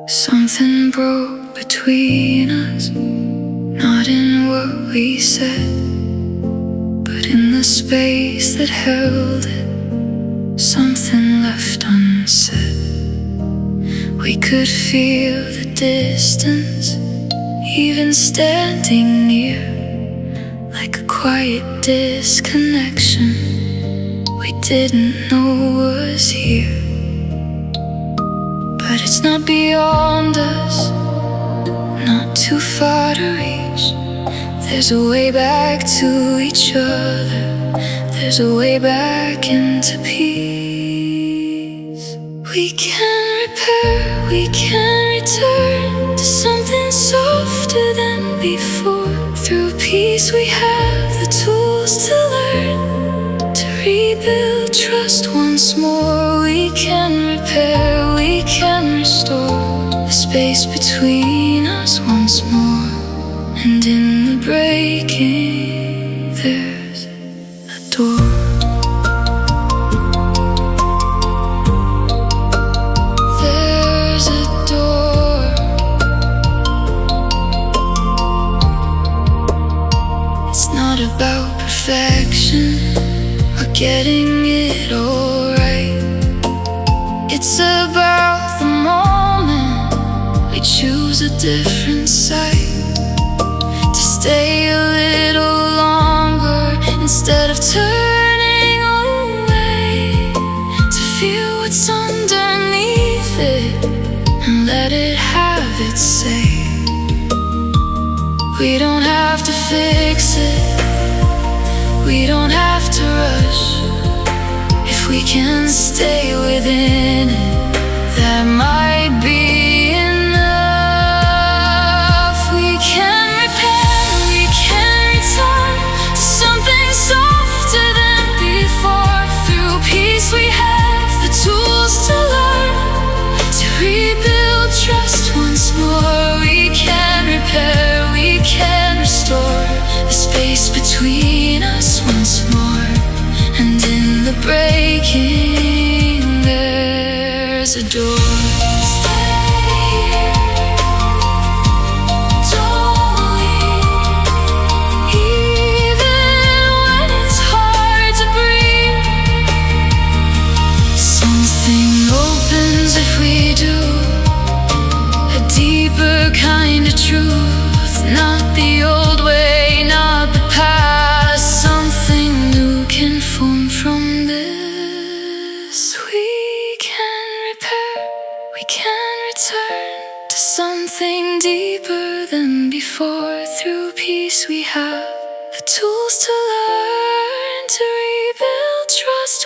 Something broke between us, not in what we said, but in the space that held it. Something left unsaid. We could feel the distance, even standing near, like a quiet disconnection we didn't know was here. But it's not beyond us, not too far to reach. There's a way back to each other, there's a way back into peace. We can repair, we can return to something softer than before. Through peace we have the tools to learn, to rebuild trust once more. We can repair, we can restore the space between us once more. And in the breaking there's a door. There's a door. It's not about perfection or getting it all right. It's about the moment we choose a different side, to stay a little longer instead of turning away, to feel what's underneath it and let it have its say. We don't have to fix it, we don't have to rush. If we can stay within it, that might be enough. We can repair, we can return to something softer than before. Through peace we have the tools to learn, to rebuild trust once more. We can repair, we can restore the space between us once more. And in the breaking there's a door. Kind of truth, not the old way, not the past. Something new can form from this. We can repair, we can return to something deeper than before. Through peace we have the tools to learn, to rebuild trust